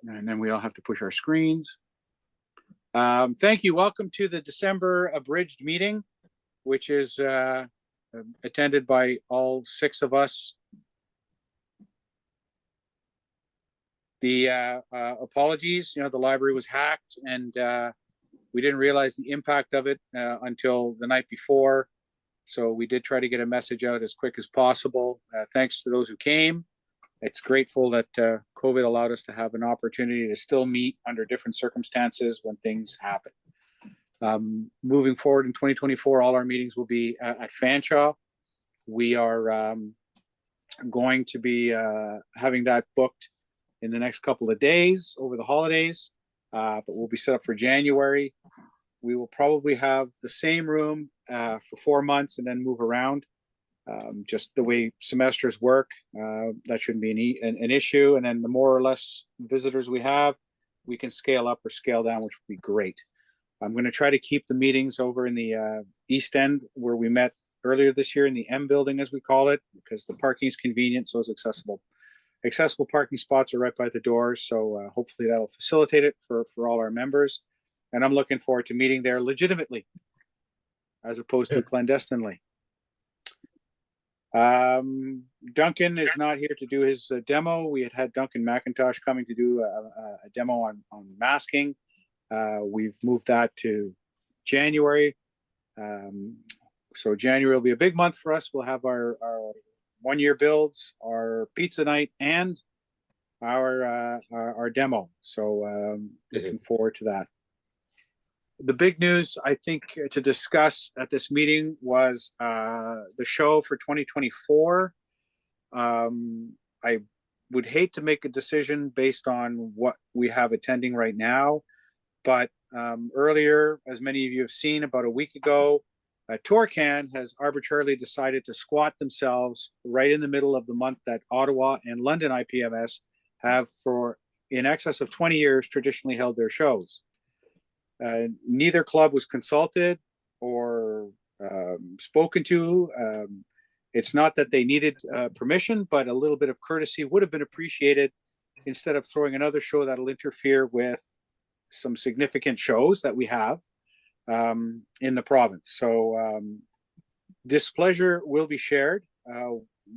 And then we all have to push our screens. Thank you. Welcome to the December abridged meeting, which is attended by all 6 of us. The apologies, the library was hacked and we didn't realize the impact of it until the night before. So we did try to get a message out as quick as possible. Thanks to those who came. It's grateful that COVID allowed us to have an opportunity to still meet under different circumstances when things happen. Moving forward in 2024, all our meetings will be at Fanshawe. We are going to be having that booked in the next couple of days over the holidays, but we'll be set up for January. We will probably have the same room for 4 months and then move around. Just the way semesters work, that shouldn't be an issue. And then the more or less visitors we have, we can scale up or scale down, which would be great. I'm going to try to keep the meetings over in the East End where we met earlier this year in the M building, as we call it, because the parking is convenient, so it's accessible. Accessible parking spots are right by the doors, so hopefully that'll facilitate it for all our members. And I'm looking forward to meeting there legitimately, as opposed to clandestinely. Duncan is not here to do his demo. We had Duncan McIntosh coming to do a demo on masking. We've moved that to January. So January will be a big month for us. We'll have our 1-year builds, our pizza night, and our demo. So looking forward to that. The big news, I think, to discuss at this meeting was the show for 2024. I would hate to make a decision based on what we have attending right now, but earlier, as many of you have seen, about a week ago, Torcan has arbitrarily decided to squat themselves right in the middle of the month that Ottawa and London IPMS have for in excess of 20 years traditionally held their shows. Neither club was consulted or spoken to. It's not that they needed permission, but a little bit of courtesy would have been appreciated instead of throwing another show that'll interfere with some significant shows that we have in the province. So displeasure will be shared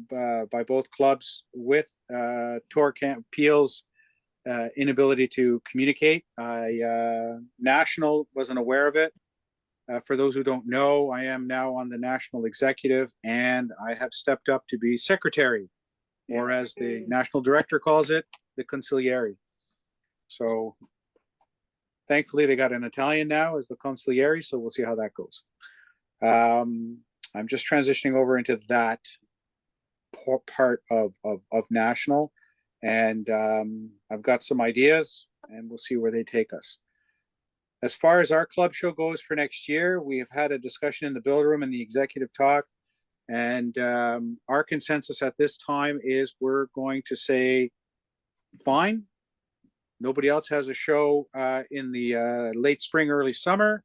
by both clubs with Torcan Peel's inability to communicate. National wasn't aware of it. For those who don't know, I am now on the national executive and I have stepped up to be secretary, or as the national director calls it, the consigliere. So thankfully they got an Italian now as the consigliere, so we'll see how that goes. I'm just transitioning over into that part of national. And I've got some ideas and we'll see where they take us. As far as our club show goes for next year, we have had a discussion in the build room and the executive talk. And our consensus at this time is we're going to say, fine. Nobody else has a show in the late spring, early summer.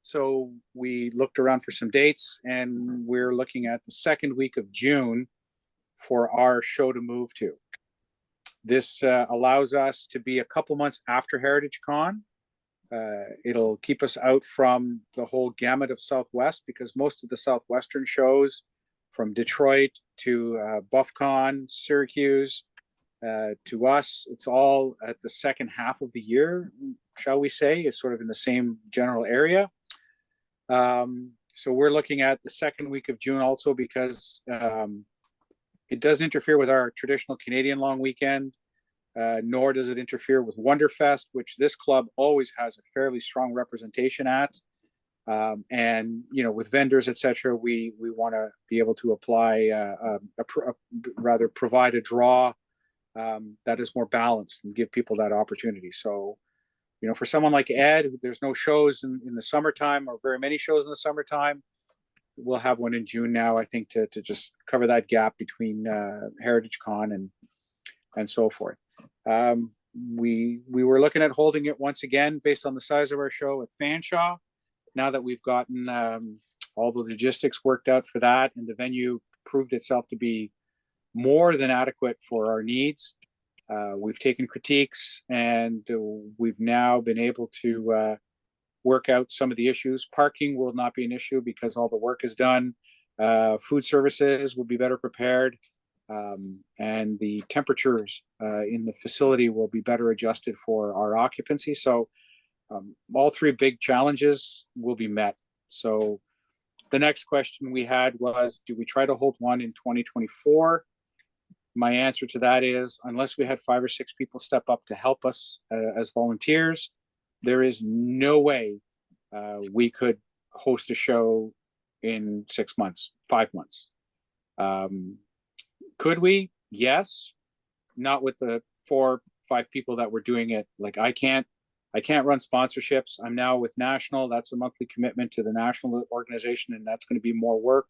So we looked around for some dates and we're looking at the second week of June for our show to move to. This allows us to be a couple months after Heritage Con. It'll keep us out from the whole gamut of Southwest, because most of the Southwestern shows from Detroit to BuffCon, Syracuse, to us, it's all at the second half of the year, shall we say. It's sort of in the same general area. So we're looking at the second week of June also because it doesn't interfere with our traditional Canadian long weekend, nor does it interfere with Wonderfest, which this club always has a fairly strong representation at. And, with vendors, etc., we want to be able to apply, rather provide a draw that is more balanced and give people that opportunity. So, for someone like Ed, there's no shows in the summertime or very many shows in the summertime. We'll have one in June now, I think, to just cover that gap between Heritage Con and so forth. We were looking at holding it once again based on the size of our show at Fanshawe. Now that we've gotten all the logistics worked out for that and the venue proved itself to be more than adequate for our needs. We've taken critiques, and we've now been able to work out some of the issues. Parking will not be an issue because all the work is done. Food services will be better prepared, and the temperatures in the facility will be better adjusted for our occupancy. So all three big challenges will be met. So the next question we had was, do we try to hold one in 2024? My answer to that is, unless we had 5 or 6 people step up to help us as volunteers, there is no way we could host a show in 6 months, 5 months. Could we? Yes. Not with the 4 or 5 people that were doing it. Like, I can't run sponsorships. I'm now with National. That's a monthly commitment to the national organization, and that's going to be more work.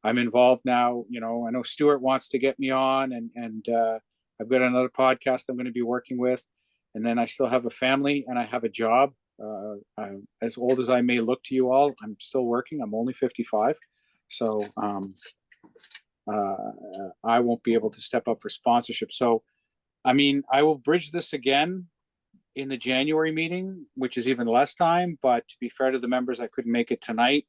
I'm involved now. You know, I know Stuart wants to get me on, and I've got another podcast I'm going to be working with. And then I still have a family and I have a job. As old as I may look to you all, I'm still working. I'm only 55. So I won't be able to step up for sponsorship. So, I mean, I will bridge this again in the January meeting, which is even less time. But to be fair to the members, I couldn't make it tonight,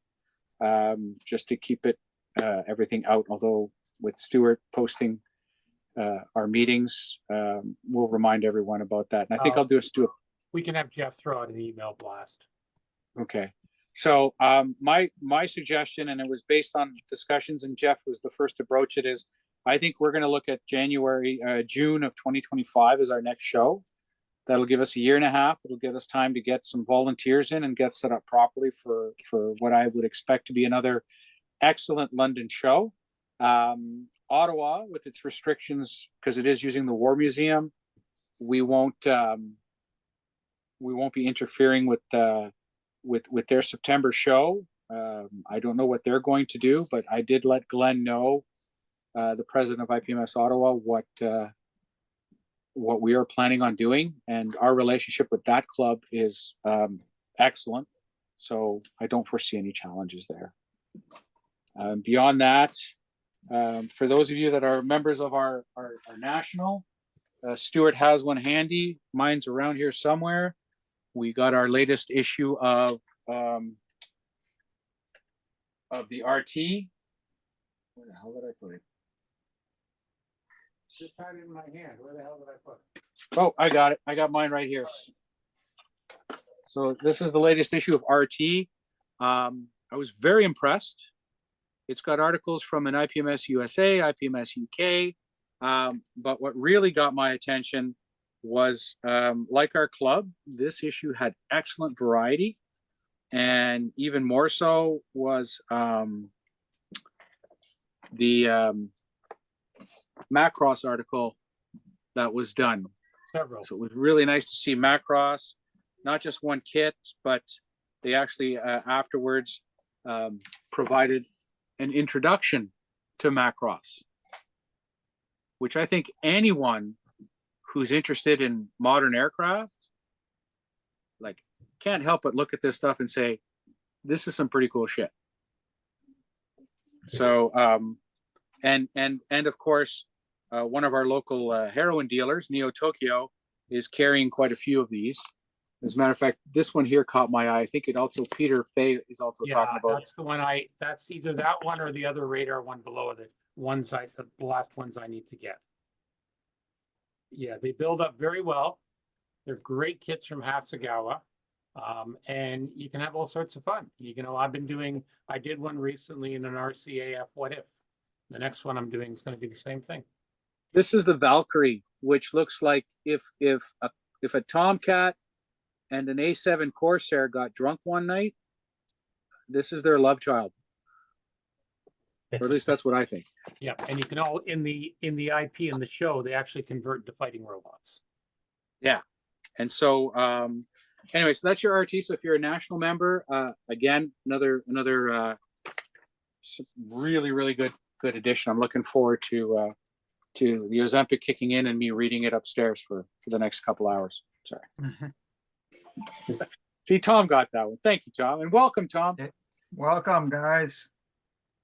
just to keep it everything out. Although with Stuart posting our meetings, we'll remind everyone about that. And I think I'll do a Stuart. We can have Jeff throw out an email blast. Okay. So my suggestion, and it was based on discussions, and Jeff was the first to broach it, is I think we're going to look at June of 2025 as our next show. That'll give us a year and a half. It'll give us time to get some volunteers in and get set up properly for what I would expect to be another excellent London show. Ottawa, with its restrictions, because it is using the War Museum, we won't be interfering with their September show. I don't know what they're going to do, but I did let Glenn know, the president of IPMS Ottawa, what we are planning on doing, and our relationship with that club is excellent. So I don't foresee any challenges there. Beyond that, for those of you that are members of our national, Stuart has one handy. Mine's around here somewhere. We got our latest issue of the RT. Where the hell did I put it? Just had it in my hand. Where the hell did I put it? Oh, I got it. I got mine right here. So this is the latest issue of RT. I was very impressed. It's got articles from an IPMS USA, IPMS UK. But what really got my attention was, like our club, this issue had excellent variety. And even more so was the Macross article that was done. Several. So it was really nice to see Macross, not just one kit, but they actually afterwards provided an introduction to Macross, which I think anyone who's interested in modern aircraft, like, can't help but look at this stuff and say, this is some pretty cool shit. So, and of course, one of our local heroin dealers, Neo Tokyo, is carrying quite a few of these. As a matter of fact, this one here caught my eye. I think it also, Peter Fay is also talking about. That's the one that's either that one or the other radar one below the last ones I need to get. Yeah, they build up very well. They're great kits from Hasegawa. And you can have all sorts of fun. I did one recently in an RCAF What If. The next one I'm doing is going to be the same thing. This is the Valkyrie, which looks like if a Tomcat and an A7 Corsair got drunk one night, this is their love child. Or at least that's what I think. Yeah, and you can all in the IP in the show, they actually convert to fighting robots. Yeah, and so anyway, so that's your RT. So if you're a national member, again, another really good addition. I'm looking forward to the Ozempic kicking in and me reading it upstairs for the next couple hours. Sorry. Mm-hmm. See, Tom got that one. Thank you, Tom, and welcome, Tom. Welcome, guys.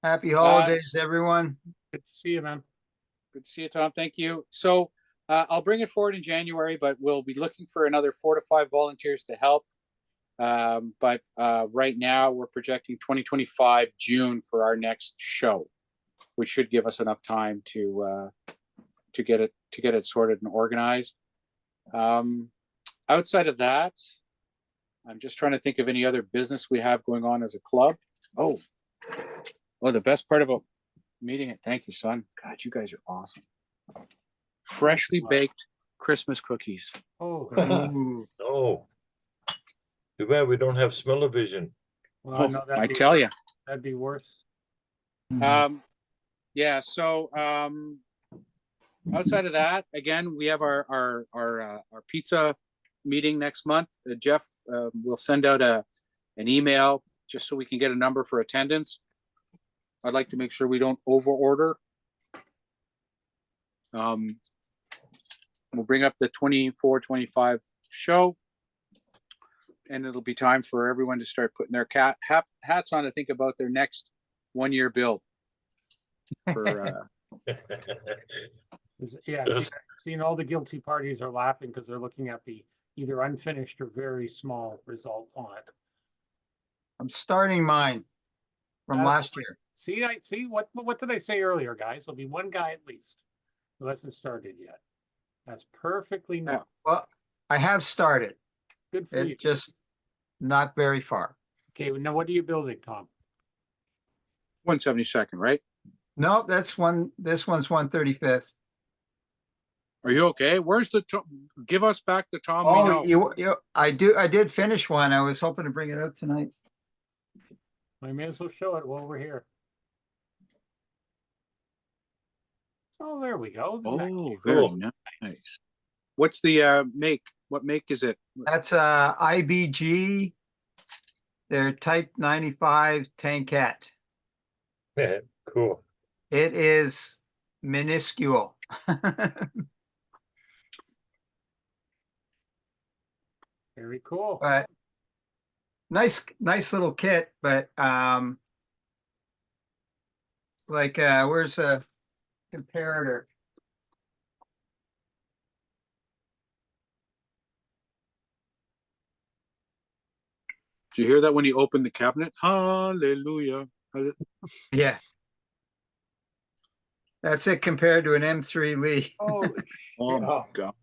Happy holidays, everyone. Good to see you, man. Good to see you, Tom. Thank you. So I'll bring it forward in January, but we'll be looking for another 4 to 5 volunteers to help. But right now we're projecting 2025 June for our next show, which should give us enough time to get it sorted and organized. Outside of that, I'm just trying to think of any other business we have going on as a club. Oh, the best part about meeting it. Thank you, son. God, you guys are awesome. Freshly baked Christmas cookies. Oh, Oh, too bad we don't have smell-o-vision. well, no, I tell you. that'd be worse. Yeah. So outside of that, again, we have our pizza meeting next month. Jeff will send out an email just so we can get a number for attendance. I'd like to make sure we don't over order. We'll bring up the 24-25 show, and it'll be time for everyone to start putting their hats on to think about their next 1-year bill. For Yeah, seeing all the guilty parties are laughing because they're looking at the either unfinished or very small result on it. I'm starting mine from last year. See, what did I say earlier, guys? There'll be one guy at least who hasn't started yet. That's perfectly normal. Well, I have started. Good for you. It's just not very far. Okay, now what are you building, Tom? 172nd, right? No, that's one. This one's 135th. Are you okay? Where's the give us back the Tom? Oh, I did finish one. I was hoping to bring it out tonight. I may as well show it while we're here. Oh, there we go. Oh, very nice. What's the make? What make is it? That's IBG. They're Type 95 tankette. Yeah, cool. It is minuscule. Very cool. But nice little kit, but it's like where's a comparator? Did you hear that when you opened the cabinet? Hallelujah. Yeah. That's it compared to an M3 Lee. Oh, Oh my God.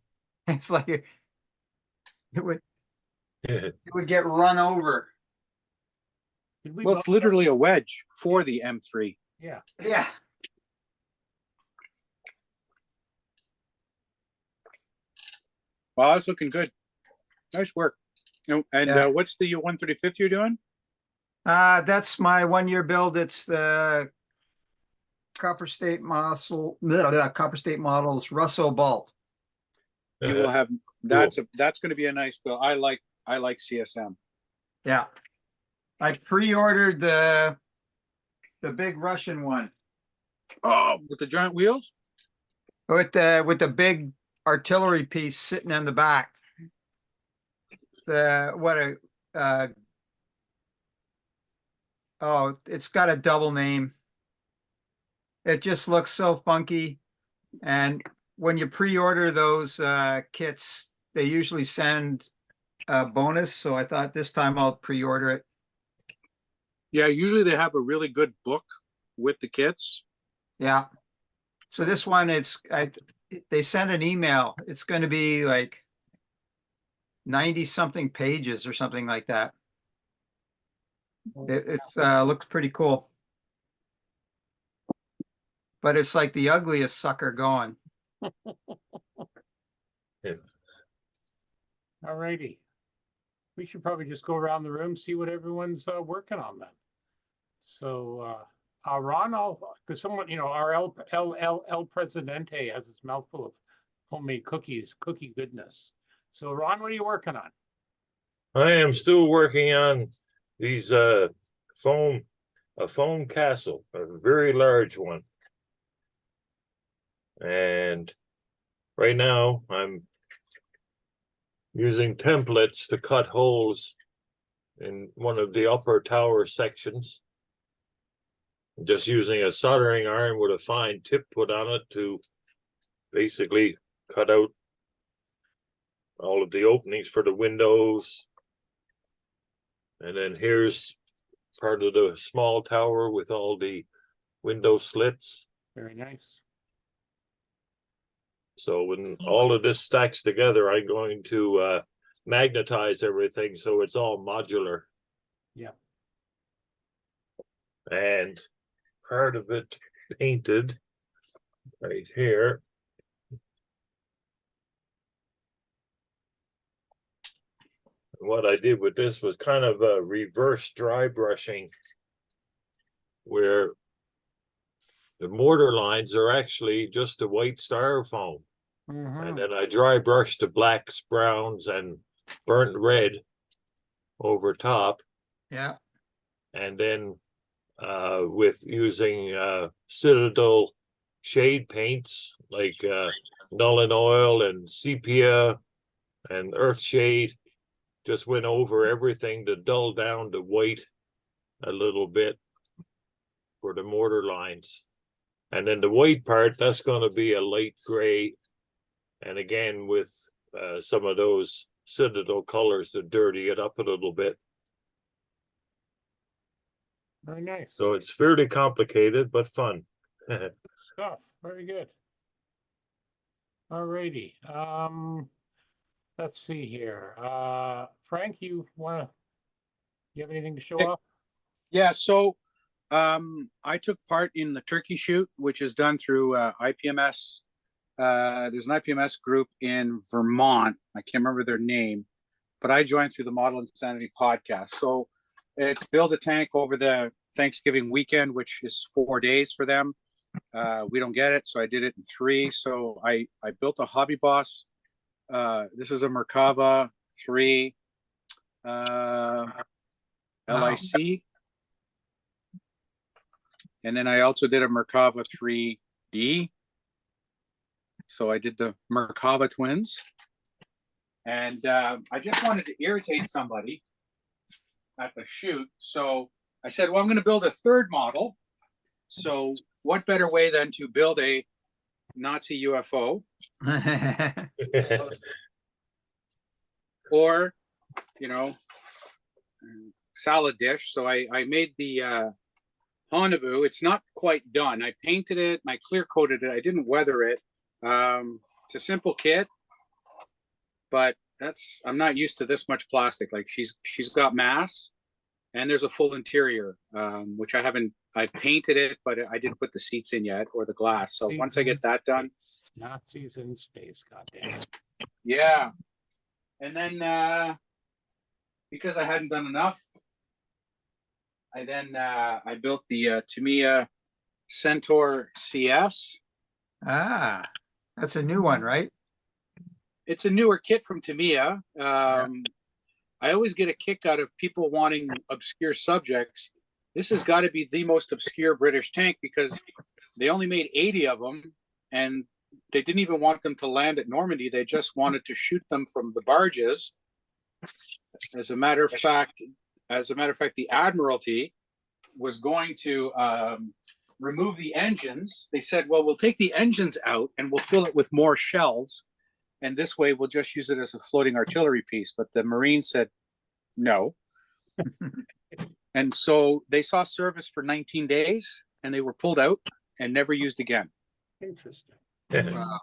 It's like it would get run over. Well, it's literally a wedge for the M3. Yeah. Yeah. Wow, that's looking good. Nice work. And Yeah. What's the 135th you're doing? That's my 1-year build. It's the Copper State Models Russell Bolt. You will have that's going to be a nice bill. I like CSM. Yeah. I pre-ordered the big Russian one. Oh, with the giant wheels? With the big artillery piece sitting in the back. It's got a double name. It just looks so funky. And when you pre-order those kits, they usually send a bonus. So I thought this time I'll pre-order it. Yeah, usually they have a really good book with the kits. Yeah. So this one, they sent an email. It's going to be like 90 something pages or something like that. It looks pretty cool. But it's like the ugliest sucker going. All righty. We should probably just go around the room, see what everyone's working on then. So, Ron, because someone, our El Presidente has his mouth full of homemade cookie goodness. So, Ron, what are you working on? I am still working on these a foam castle, a very large one. And right now I'm using templates to cut holes in one of the upper tower sections. Just using a soldering iron with a fine tip put on it to basically cut out all of the openings for the windows. And then here's part of the small tower with all the window slits. Very nice. So when all of this stacks together, I'm going to magnetize everything so it's all modular. Yeah. And part of it painted right here. What I did with this was kind of a reverse dry brushing, where the mortar lines are actually just a white styrofoam. And then I dry brushed the blacks, browns, and burnt red over top. Yeah. And then with using Citadel shade paints like Null and Oil and Sepia and Earthshade, just went over everything to dull down the white a little bit for the mortar lines. And then the white part, that's going to be a light gray. And again, with some of those Citadel colors to dirty it up a little bit. Very nice. So it's fairly complicated, but fun. Stuff. Very good. Alrighty. Let's see here. Frank, you have anything to show Hey. off? Yeah, so I took part in the turkey shoot, which is done through IPMS. There's an IPMS group in Vermont. I can't remember their name, but I joined through the Model Insanity podcast. So it's build a tank over the Thanksgiving weekend, which is 4 days for them. We don't get it, so I did it in 3. So I built a Hobby Boss. This is a Merkava 3 LIC. And then I also did a Merkava 3D. So I did the Merkava twins. And I just wanted to irritate somebody at the shoot. So I said, well, I'm going to build a third model. So what better way than to build a Nazi UFO or, salad dish. So I made the Honabu. It's not quite done. I painted it and I clear coated it. I didn't weather it. It's a simple kit, but I'm not used to this much plastic. Like she's got mass and there's a full interior, which I painted it, but I didn't put the seats in yet or the glass. So once I get that done. Nazis in space, goddamn. Yeah. And then because I hadn't done enough, I built the Tamiya Centaur CS. Ah, that's a new one, right? It's a newer kit from Tamiya. I always get a kick out of people wanting obscure subjects. This has got to be the most obscure British tank because they only made 80 of them and they didn't even want them to land at Normandy. They just wanted to shoot them from the barges. As a matter of fact, the Admiralty was going to remove the engines. They said, well, we'll take the engines out and we'll fill it with more shells. And this way we'll just use it as a floating artillery piece. But the Marines said, no. And so they saw service for 19 days and they were pulled out and never used again. Interesting. Wow.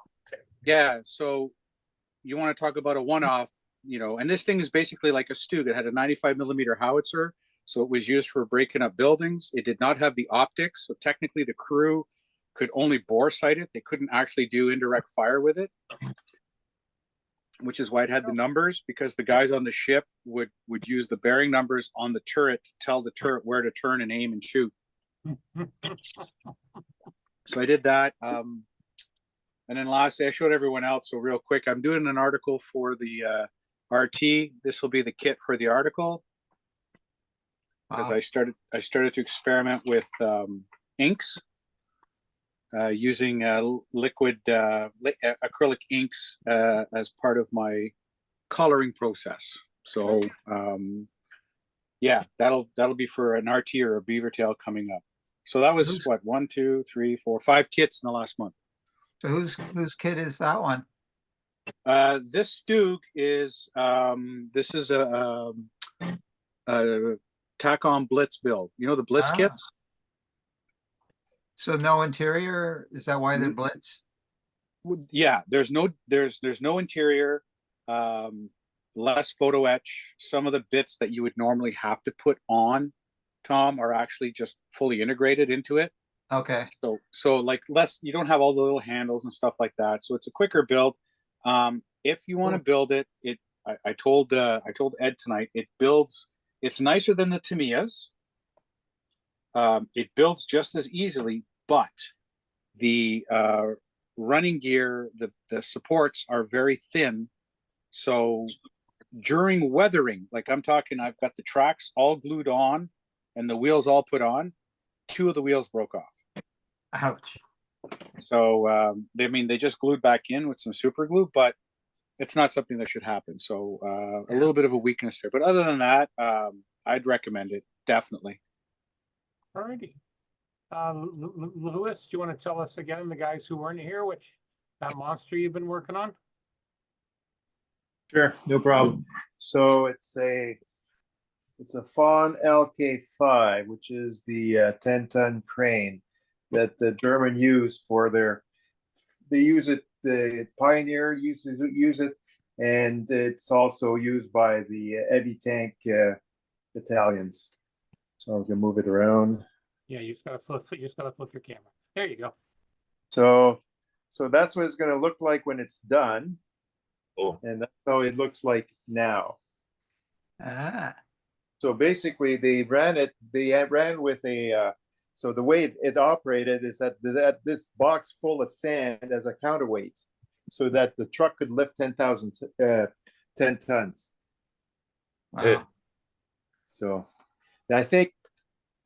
Yeah. So you want to talk about a one-off, and this thing is basically like a Stug. It had a 95mm howitzer. So it was used for breaking up buildings. It did not have the optics. So technically the crew could only bore sight it. They couldn't actually do indirect fire with it, which is why it had the numbers, because the guys on the ship would use the bearing numbers on the turret to tell the turret where to turn and aim and shoot. So I did that. And then lastly, I showed everyone else. So real quick, I'm doing an article for the RT. This will be the kit for the article. Because I started to experiment with inks using liquid acrylic inks as part of my coloring process. So yeah, that'll be for an RT or a beaver tail coming up. So that was what 1, 2, 3, 4, 5 kits in the last month. So whose kit is that one? This Stug is, this is a tack-on Blitz build. You know the Blitz Ah. kits? So no interior? Is that why they're Blitz? Yeah, there's no interior, less photo etch. Some of the bits that you would normally have to put on, Tom, are actually just fully integrated into it. Okay. So like less, you don't have all the little handles and stuff like that. So it's a quicker build. If you want to build it, I told Ed tonight, it's nicer than the Tamiyas. It builds just as easily, but the running gear, the supports are very thin. So during weathering, like I'm talking, I've got the tracks all glued on and the wheels all put on. 2 of the wheels broke off. Ouch. So they just glued back in with some super glue, but it's not something that should happen. So a little bit of a weakness there. But other than that, I'd recommend it, definitely. Alrighty. Louis, do you want to tell us again, the guys who weren't here, that monster you've been working on? Sure, no problem. So it's a Fawn LK5, which is the 10-ton crane that the German use for they use it, the Pioneer use it, and it's also used by the heavy tank battalions. So I'm gonna move it around. Yeah, you just gotta flip your camera. There you go. So that's what it's gonna look like when it's done. Oh. And that's how it looks like now. Ah. So basically, they ran with a. So the way it operated is that this box full of sand as a counterweight, so that the truck could lift 10 tons. Wow. So I think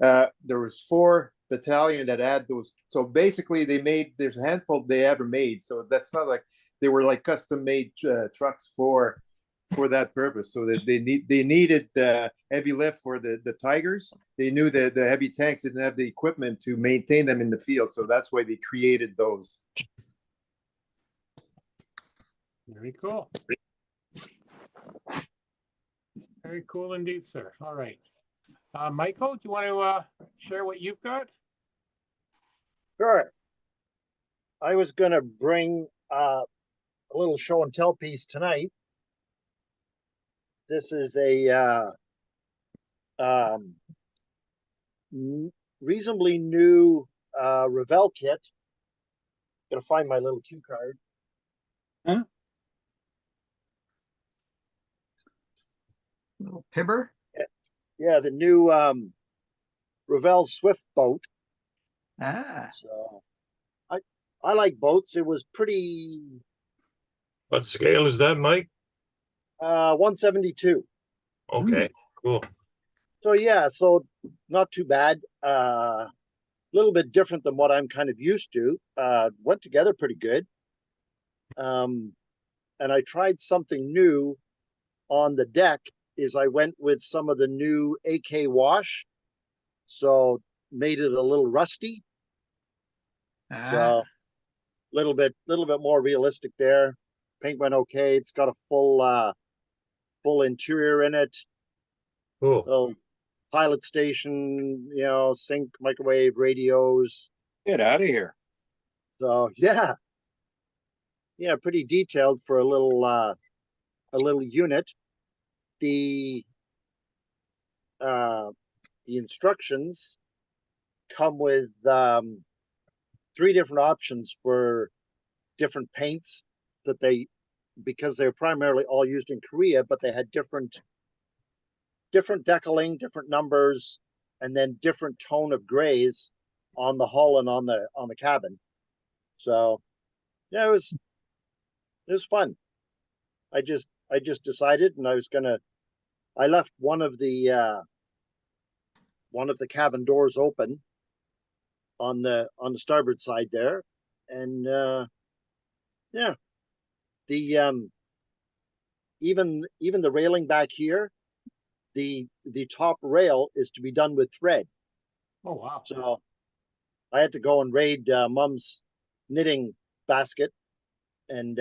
there was 4 battalion that had those. So basically, there's a handful they ever made. So that's not like they were like custom made trucks for that purpose. So that they needed the heavy lift for the Tigers. They knew that the heavy tanks didn't have the equipment to maintain them in the field. So that's why they created those. Very cool. Very cool indeed, sir. All right. Michael, do you want to share what you've got? Sure. I was going to bring a little show and tell piece tonight. This is a reasonably new Revell kit. Gonna find my little cue card. Huh? Little pibber. Yeah, the new Revell Swift boat. Ah. So I like boats. It was pretty What scale is that, Mike? 172. Okay, cool. So yeah, so not too bad. Little bit different than what I'm kind of used to. Went together pretty good. And I tried something new on the deck. Is I went with some of the new AK wash, so made it a little rusty. Ah. So little bit more realistic there. Paint went okay. It's got a full interior in it. Cool. Little pilot station, sink, microwave, radios. Get out of here. So yeah, pretty detailed for a little unit. The instructions come with 3 different options for different paints that because they're primarily all used in Korea, but they had different decaling, different numbers, and then different tone of grays on the hull and on the cabin. So yeah, it was fun. I just decided, and I left one of the cabin doors open on the starboard side there, and yeah, the even the railing back here, the top rail is to be done with thread. Oh wow. So I had to go and raid Mom's knitting basket and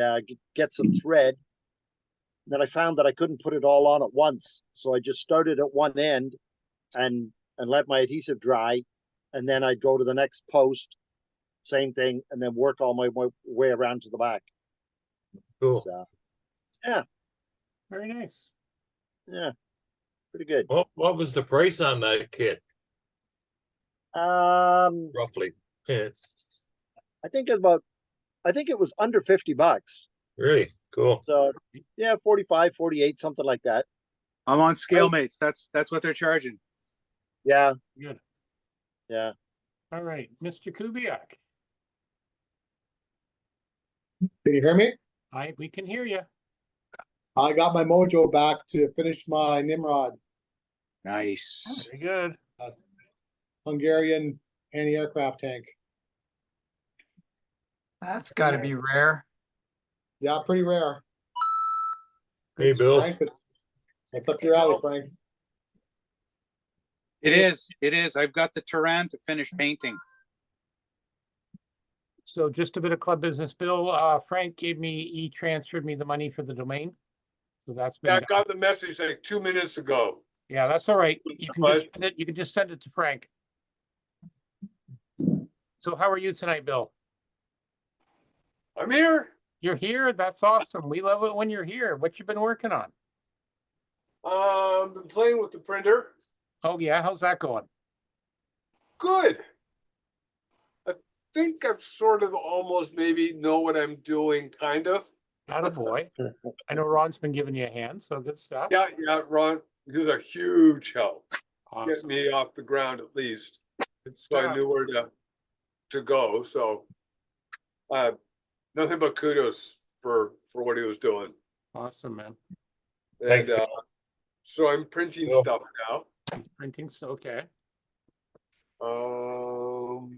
get some thread. Then I found that I couldn't put it all on at once, so I just started at one end and let my adhesive dry, and then I'd go to the next post, same thing, and then work all my way around to the back. Cool. So Very nice. yeah, pretty good. What was the price on that kit, roughly? Yeah, I think it was under $50. really cool. So yeah, 45, 48, something like that. I'm on scale mates. That's what they're charging. Yeah, Good. yeah. All right, Mr. Kubiak, Can you hear me? we can hear you. I got my mojo back to finish my Nimrod, Nice. Very good. Hungarian anti-aircraft tank. That's gotta be rare. Yeah, pretty rare. Hey, Bill. Frank, that's up your alley, Frank. It is. It is. I've got the Turan to finish painting. So just a bit of club business, Bill. Frank he transferred me the money for the domain. So that's been Yeah, I done. got the message like 2 minutes ago. Yeah, that's all right. You can But- just send it, you can just send it to Frank. So how are you tonight, Bill? I'm here. You're here? That's awesome. We love it when you're here. What you been working on? Been playing with the printer. Oh yeah, how's that going? Good. I think I've sort of almost maybe know what I'm doing, kind of. Attaboy. I know Ron's been giving you a hand, so good stuff. Yeah, Ron, he was a huge help. Get Awesome. me off the ground at least. Good So I stuff. knew where to go. So nothing but kudos for what he was doing. Awesome, man. Thank And you. so I'm printing Cool. stuff now. Printing's okay. The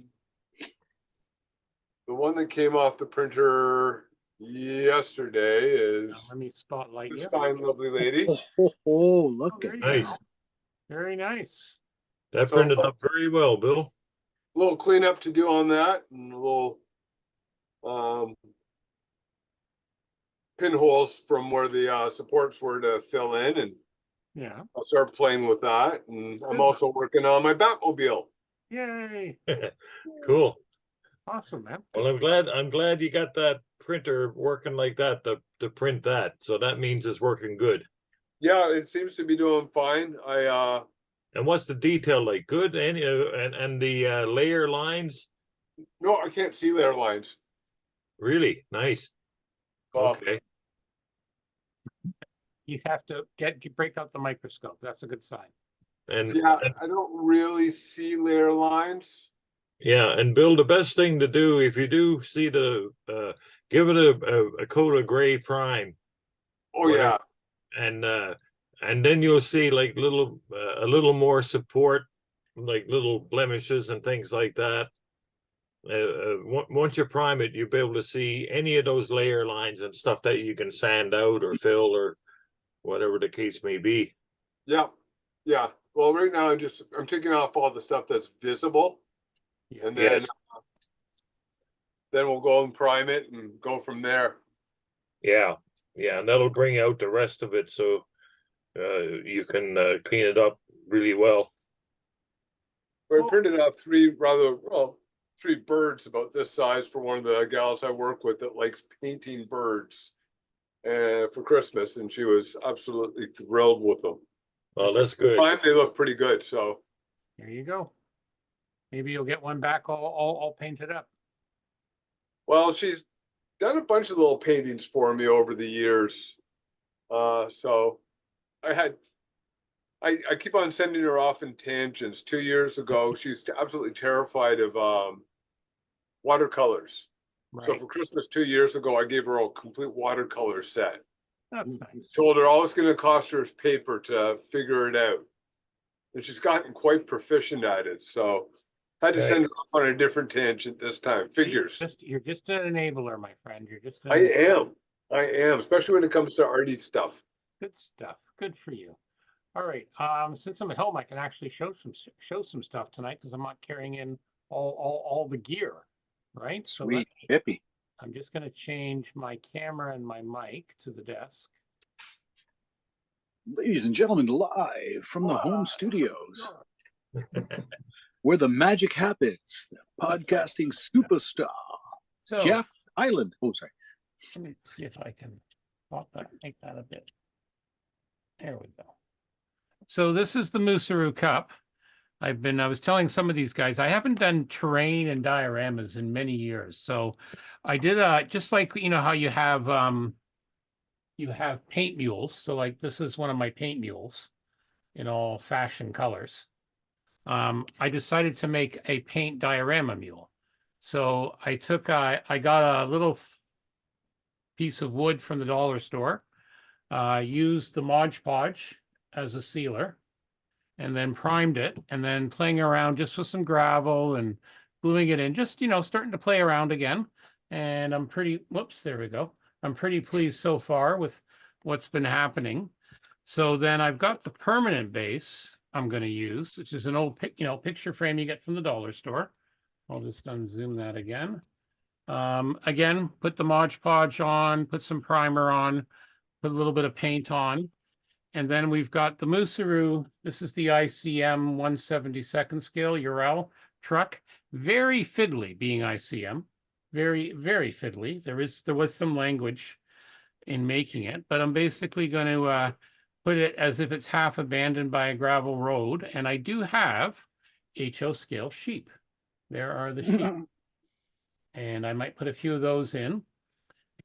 one that came off the printer yesterday Now, is let me spotlight this you. fine, lovely lady. Look Oh, there at you that. go. Nice. Very nice. That So- printed up very well, Bill. Little cleanup to do on that and a little pinholes from where the supports were to fill in, and Yeah. I'll start playing with that. And I'm also working on my Batmobile. Yay. Cool. Awesome, man. Well, I'm glad you got that printer working like that to print that. So that means it's working good. Yeah, it seems to be doing fine. And what's the detail like? Good, and the layer lines, No, I can't see their lines. really nice. Well, Okay. You have to break out the microscope. That's a good sign. And yeah, I don't really see layer lines. yeah, and Bill, the best thing to do if you do see give it a coat of gray prime, Oh Whatever. yeah. and then you'll see like a little more support, like little blemishes and things like that. Once you prime it, you'll be able to see any of those layer lines and stuff that you can sand out or fill or whatever the case may be. Yeah. Yeah. Well, right now I'm taking off all the stuff that's visible, Yeah. and then Yes. then we'll go and prime it and go from there. Yeah, and that'll bring out the rest of it so you can clean it up really well. I Cool. printed off three birds about this size for one of the gals I work with that likes painting birds for Christmas, and she was absolutely thrilled with them. Well, that's good. Fine, they look pretty good. So There you go. Maybe you'll get one back all painted up. well, she's done a bunch of little paintings for me over the years. So I keep on sending her off in tangents. 2 years ago, she's absolutely terrified of watercolors. So Right. for Christmas 2 years ago, I gave her a complete watercolor set. That's nice. Told her all it's going to cost her is paper to figure it out. And she's gotten quite proficient at it. So had to send her off on a different tangent this time. Figures. You're just an enabler, my friend. You're just an I am, especially when it comes to arty stuff. Good stuff. Good for you. All right. Since I'm at home, I can actually show some stuff tonight because I'm not carrying in all the gear. Right. So Sweet. Hippie. I'm just gonna change my camera and my mic to the desk. Ladies and gentlemen, live from the home studios, where the magic happens, the podcasting superstar, So Jeff Island. Oh, sorry. let me see if I can pop that, make that a bit. There we go. So this is the Musaru Cup. I was telling some of these guys, I haven't done terrain and dioramas in many years. So I did just like, you know, how you have paint mules. So like this is one of my paint mules in all fashion colors. I decided to make a paint diorama mule. So I got a little piece of wood from the dollar store, used the Mod Podge as a sealer, and then primed it, and then playing around just with some gravel and gluing it in, just, you know, starting to play around again. And I'm pretty, whoops, there we go. I'm pretty pleased so far with what's been happening. So then I've got the permanent base I'm going to use, which is an old, picture frame you get from the dollar store. I'll just unzoom that again. Again, put the Mod Podge on, put some primer on, put a little bit of paint on. And then we've got the Musaru. This is the ICM 1/72 scale Ural truck. Very fiddly being ICM. Very, very fiddly. There was some language in making it, but I'm basically going to put it as if it's half abandoned by a gravel road. And I do have HO scale sheep. There are the sheep. And I might put a few of those in.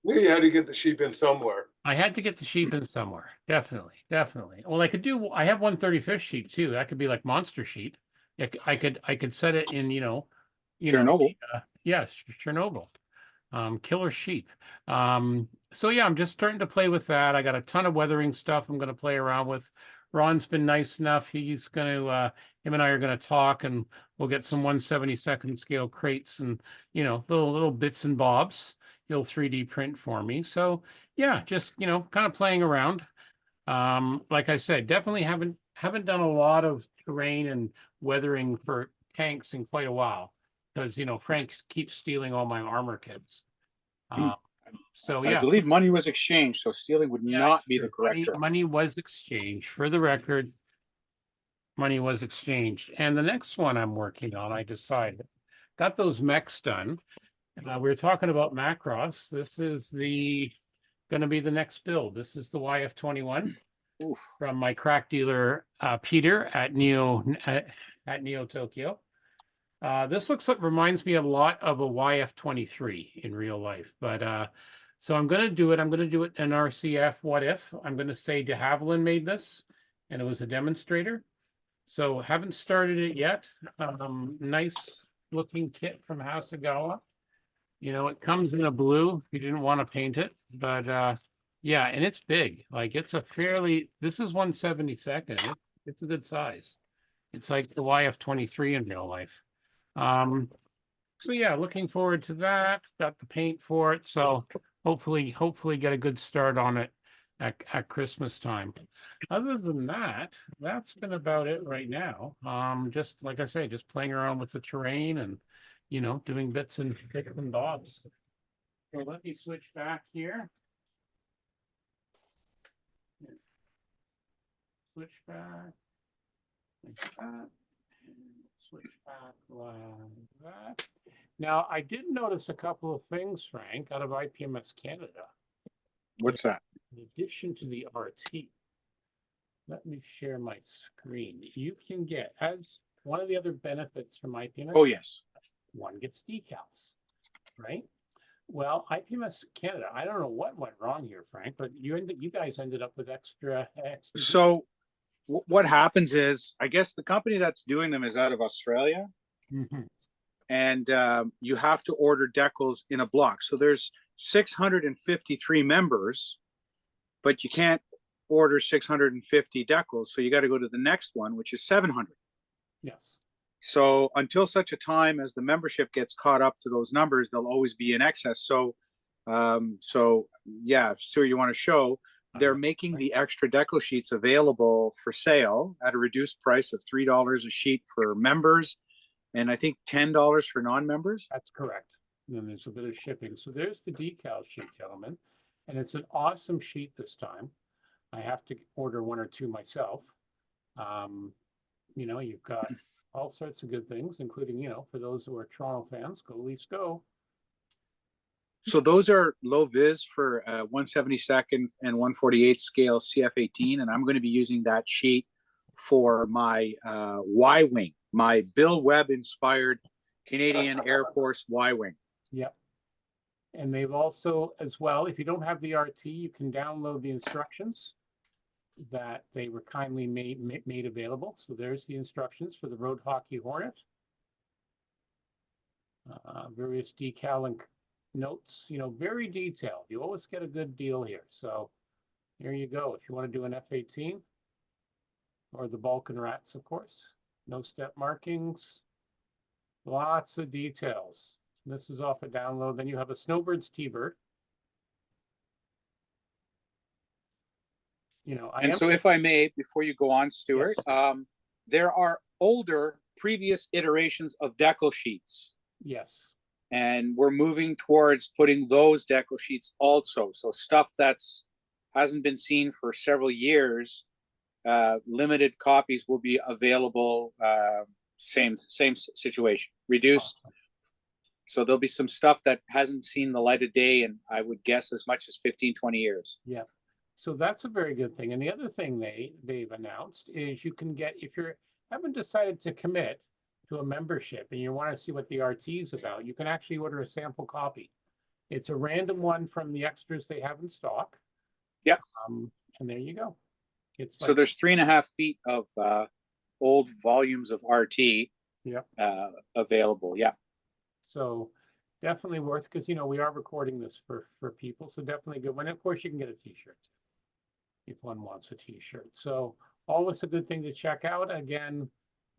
You had to get the sheep in somewhere. I had to get the sheep in somewhere. Definitely, definitely. Well, I have 1/35 sheep too. That could be like monster sheep. I could set it in, Chernobyl. Yes, Chernobyl. Killer sheep. So yeah, I'm just starting to play with that. I got a ton of weathering stuff I'm going to play around with. Ron's been nice enough. He's going to, him and I are going to talk, and we'll get some 1/72 scale crates and, little bits and bobs. He'll 3D print for me. So yeah, just, kind of playing around. Like I said, definitely haven't done a lot of terrain and weathering for tanks in quite a while, because, Frank keeps stealing all my armor kits. So I yeah, believe money was exchanged, so stealing would yeah, not be the sure. correct term. Money was exchanged. For the record, money was exchanged. And the next one I'm working on, I decided, got those mechs done. We were talking about Macross. This is going to be the next build. This is the YF21 Oof. from my crack dealer, Peter at Neo Tokyo. This reminds me a lot of a YF23 in real life, but so I'm going to do it. I'm going to do it in RCF. What if I'm going to say de Havilland made this, and it was a demonstrator. So haven't started it yet. Nice looking kit from Hasegawa. It comes in a blue if you didn't want to paint it, but yeah, and it's big. Like this is 1/72. It's a good size. It's like the YF23 in real life. So yeah, looking forward to that. Got the paint for it, so hopefully get a good start on it at Christmas time. Other than that, that's been about it right now. Just like I say, just playing around with the terrain and doing bits and bobs. So let me switch back here. Switch back. Like that. Switch back like that. Now, I did notice a couple of things, Frank, out of IPMS Canada. What's that? In addition to the RT, let me share my screen. You can get, as one of the other benefits from IPMS. Oh, yes. One gets decals, right? Well, IPMS Canada, I don't know what went wrong here, Frank, but you guys ended up with extra. So what happens is, I guess the company that's doing them is out of Australia. Mhm. And you have to order decals in a block. So there's 653 members, but you can't order 650 decals. So you got to go to the next one, which is 700. Yes. So until such a time as the membership gets caught up to those numbers, they'll always be in excess. So yeah, Stuart, you want to show, they're making the extra decal sheets available for sale at a reduced price of $3 a sheet for members, and I think $10 for non-members. That's correct. And then there's a bit of shipping. So there's the decal sheet, gentlemen. And it's an awesome sheet this time. I have to order one or two myself. You know, you've got all sorts of good things, including, you know, for those who are Toronto fans, go Leafs go. So those are low vis for 1/72 and 1/48 scale CF18, and I'm going to be using that sheet for my Y-wing, my Bill Webb inspired Canadian Air Force Y-wing. Yep. And they've also, as well, if you don't have the RT, you can download the instructions that they were kindly made available. So there's the instructions for the Road Hockey Hornet. Various decal and notes, you know, very detailed. You always get a good deal here. So here you go. If you want to do an F-18 or the Balkan Rats, of course, no step markings, lots of details. This is off a download. Then you have a Snowbird's T-Bird. You know, And so if I may, before you go on, Stuart, Yes. There are older previous iterations of decal sheets, yes, and we're moving towards putting those decal sheets also. So stuff that's hasn't been seen for several years, limited copies will be available. Same situation, reduced. awesome. So there'll be some stuff that hasn't seen the light of day, and I would guess as much as 15, 20 years. Yeah. So that's a very good thing. And the other thing they've announced is you can get, if you haven't decided to commit to a membership and you want to see what the RT is about, you can actually order a sample copy. It's a random one from the extras they have in stock. Yep. And there you go. It's So there's 3.5 feet of old volumes of RT Yep. Available. Yeah. So definitely worth, because you know we are recording this for people, so definitely good one. Of course, you can get a T-shirt if one wants a T-shirt. So always a good thing to check out. Again,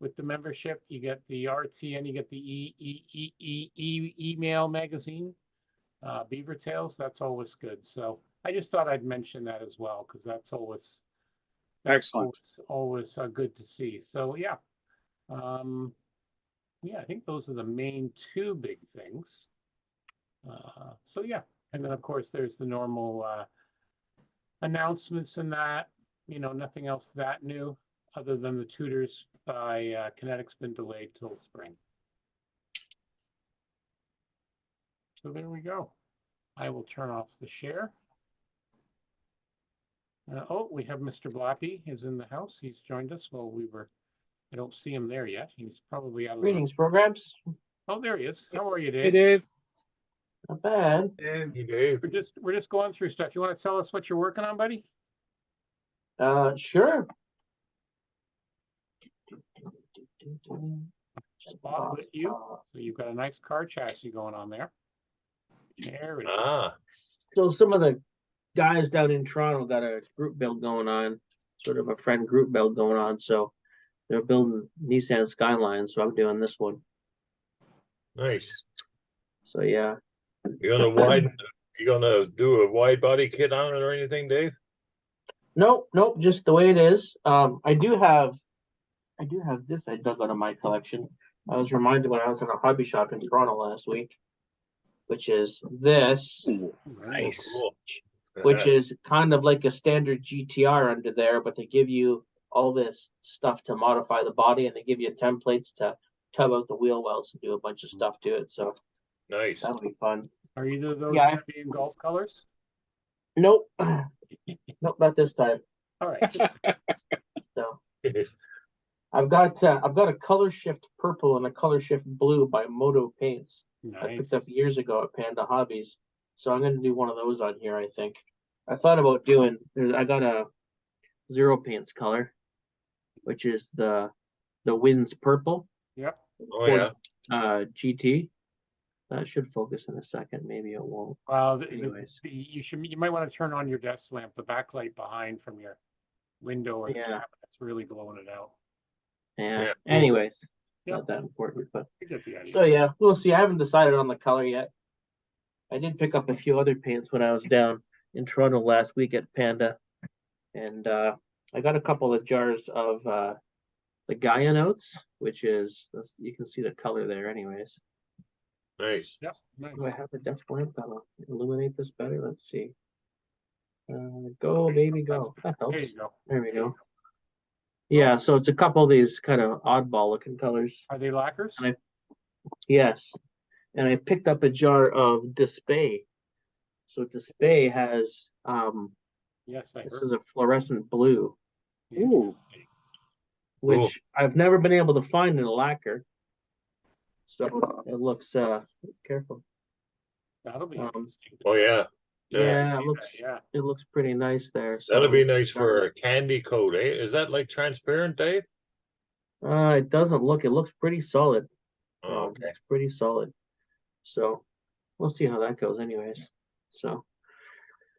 with the membership, you get the RT and you get the email magazine, Beaver Tales. That's always good. So I just thought I'd mention that as well, because that's always Excellent. always good to see. So yeah. Yeah, I think those are the main two big things. So yeah, and then of course there's the normal announcements and that, you know, nothing else that new other than the tutors by Kinetic's been delayed till spring. So there we go. I will turn off the share. Oh, we have Mr. Blackie is in the house. He's joined us while we were, I don't see him there yet. He's probably out of the room. Greetings, programs. Oh, there he is. How are you, Hey, Dave? Dave. Not bad. Hey, Dave. We're just going through stuff. You want to tell us what you're working on, buddy? Sure. Spotlit you. So you've got a nice car chassis going on there. There it is. Ah, So some of the guys down in Toronto got a group build going on, sort of a friend group build going on. So they're building Nissan Skylines. So I'm doing this one. nice. So yeah. You gonna do a wide body kit on it or anything, Dave? Nope, just the way it is. I do have this I dug out of my collection. I was reminded when I was in a hobby shop in Toronto last week, which is this, Nice. Cool. which is kind of like a standard GTR under there, but they give you all this stuff to modify the body, and they give you templates to tub out the wheel wells and do a bunch of stuff to it. So Nice. that'll be fun. Are either of those Yeah. gonna be in golf colors? Nope, nope, not this time. All right. So I've got a color shift purple and a color shift blue by Moto Paints. I Nice. picked up years ago at Panda Hobbies. So I'm gonna do one of those on here, I think. I thought about doing, I got a Zero Paints color, which is the Winds Purple Yep. Oh, yeah. GT. That should focus in a second, maybe it won't. Well, Anyways. you might want to turn on your desk lamp, the backlight behind from your window or the Yeah. cabinet's really blowing it out. Yeah. Yeah. Anyways, Yep. not that important, but You get the idea. so yeah, we'll see. I haven't decided on the color yet. I did pick up a few other paints when I was down in Toronto last week at Panda, and I got a couple of jars of the Gaia Notes, which is, you can see the color there, anyways. Nice. Yep, nice. Do I have a desk lamp that'll illuminate this better? Let's see. Go, baby, go. That There helps. you go. There we go. Yeah, so it's a couple of these kind of oddball looking colors. Are they lacquers? And yes. And I picked up a jar of Dispay. So Dispay has Yes, I this heard. is a fluorescent blue, Ooh, which I've never been able to find in a lacquer. So it looks careful. That'll be Um, interesting. Oh, yeah. Yeah, Yeah. it looks pretty nice there. That'll So be nice for a candy coat, eh? Is that like transparent, Dave? it doesn't look, it looks pretty solid. Oh, okay. It's pretty solid. So we'll see how that goes anyways. So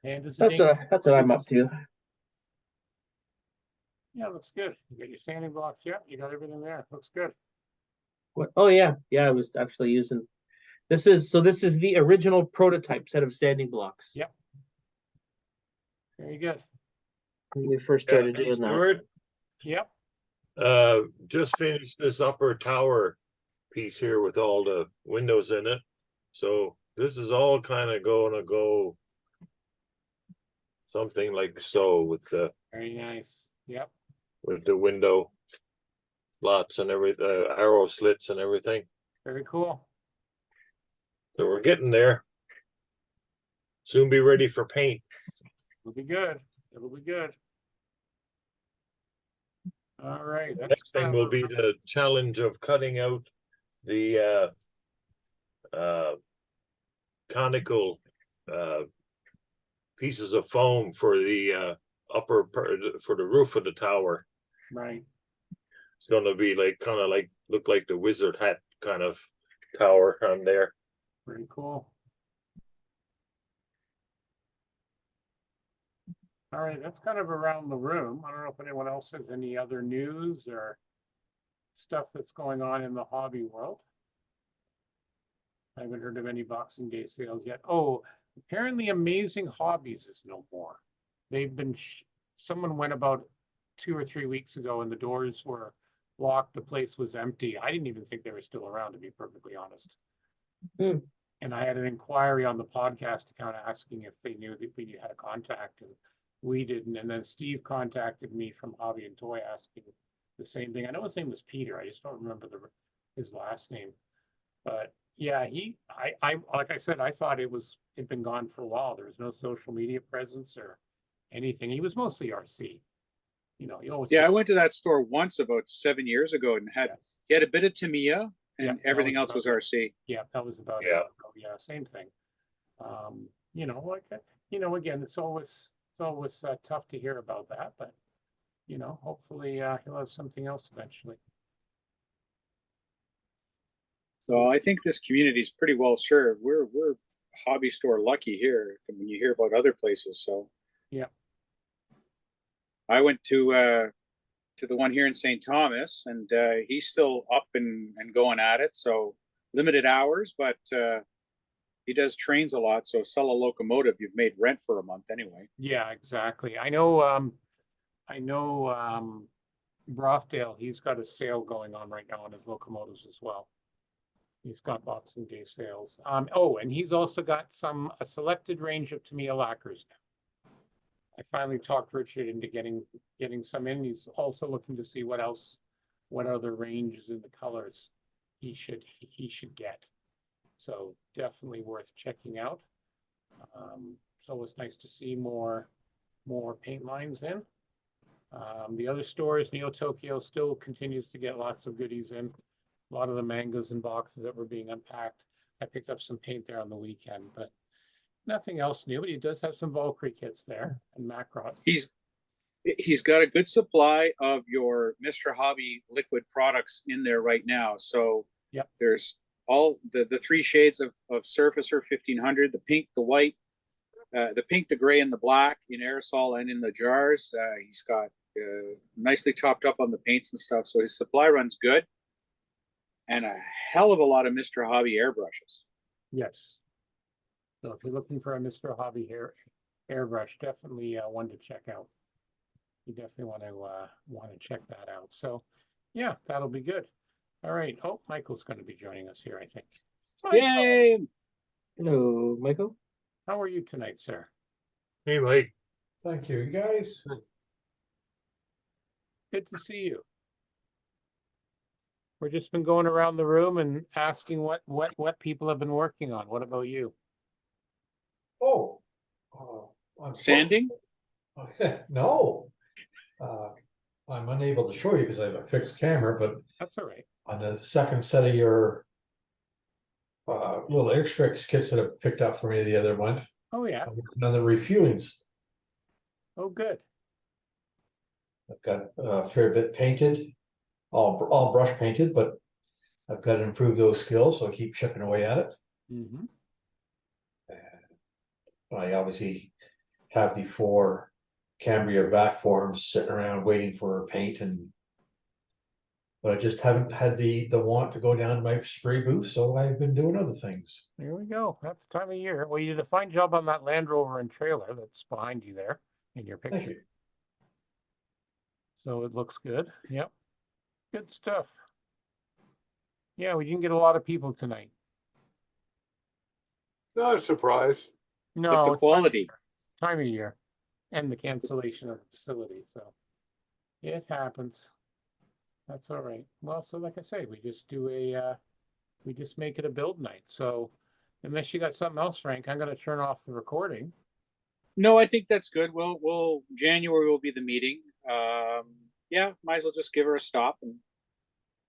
And does it that's what I'm up to. Yeah, looks good. You got your sanding blocks. Yeah, you got everything there. Looks good. What? Oh yeah, I was actually using this is the original prototype set of standing blocks. Yep. Very good. When we first Yeah, started hey, doing that. Stuart, Yep. just finished this upper tower piece here with all the windows in it. So this is all kind of gonna go something like so with the Very nice. Yep. window slots and everything, arrow slits and everything. Very cool. So we're getting there. Soon be ready for paint. It'll be good. It'll be good. All right. That's Next thing kind will of be the challenge of cutting out the conical pieces of foam for the upper part for the roof of the tower. right. It's gonna be like kind of like look like the wizard hat kind of tower on there. Very cool. All right. That's kind of around the room. I don't know if anyone else has any other news or stuff that's going on in the hobby world. I haven't heard of any Boxing Day sales yet. Oh, apparently Amazing Hobbies is no more. They've been, someone went about 2 or 3 weeks ago and the doors were locked. The place was empty. I didn't even think they were still around, to be perfectly honest. Hmm. And I had an inquiry on the podcast account asking if they knew that we had a contact, and we didn't. And then Steve contacted me from Hobby and Toy asking the same thing. I know his name was Peter. I just don't remember his last name. But yeah, I like I said, I thought it'd been gone for a while. There was no social media presence or anything. He was mostly RC. You always yeah, I went to that store once about 7 years ago and Yeah. he had a bit of Tamiya Yeah, and that everything was else was about RC. Yeah, that was about it. Yeah. Oh, yeah, same thing. Like again, it's always tough to hear about that, but hopefully he'll have something else eventually. So I think this community is pretty well served. We're hobby store lucky here when you hear about other places. So Yeah. I went to the one here in St. Thomas, and he's still up and going at it. So limited hours, but he does trains a lot. So sell a locomotive, you've made rent for a month anyway. Yeah, exactly. I know Brofdale, he's got a sale going on right now on his locomotives as well. He's got Boxing Day sales. And he's also got a selected range of Tamiya lacquers now. I finally talked Richard into getting some in. He's also looking to see what other ranges in the colors he should get. So definitely worth checking out. So it's nice to see more paint lines in. The other stores, Neo Tokyo still continues to get lots of goodies in. A lot of the mangas and boxes that were being unpacked. I picked up some paint there on the weekend, but nothing else new. But he does have some Valkyrie kits there and Macross. He's got a good supply of your Mr. Hobby liquid products in there right now. So Yep. There's all the three shades of Surfacer 1500, the pink, the white, the pink, the gray, and the black in aerosol and in the jars. He's got nicely topped up on the paints and stuff. So his supply run's good. And a hell of a lot of Mr. Hobby airbrushes. Yes. So if you're looking for a Mr. Hobby airbrush, definitely one to check out. You definitely want to check that out. So yeah, that'll be good. All right. Oh, Michael's going to be joining us here, I think. Yay! Hello, Michael. How are you tonight, sir? Hey, Mike. Thank you, you guys. Good to see you. We've just been going around the room and asking what people have been working on. What about you? Oh. Sanding? No. I'm unable to show you because I have a fixed camera, but That's all right. on the second set of your little airstrix kits that I picked up for me the other month, Oh yeah. another refuelings. Oh good. I've got a fair bit painted, all brush painted, but I've got to improve those skills, so I keep chipping away at it. Mm-hmm. I obviously have the 4 Cambria vac forms sitting around waiting for paint, but I just haven't had the want to go down to my spray booth, so I've been doing other things. There we go. That's the time of year. Well, you did a fine job on that Land Rover and trailer that's behind you there in your picture. Thank you. So it looks good. Yep. Good stuff. Yeah, we didn't get a lot of people tonight. Not a surprise. No, But the it's quality. time of year and the cancellation of the facility. So it happens. That's all right. Well, so like I say, we just do we just make it a build night. So unless you got something else, Frank, I'm going to turn off the recording. No, I think that's good. January will be the meeting. Yeah, might as well just give her a stop and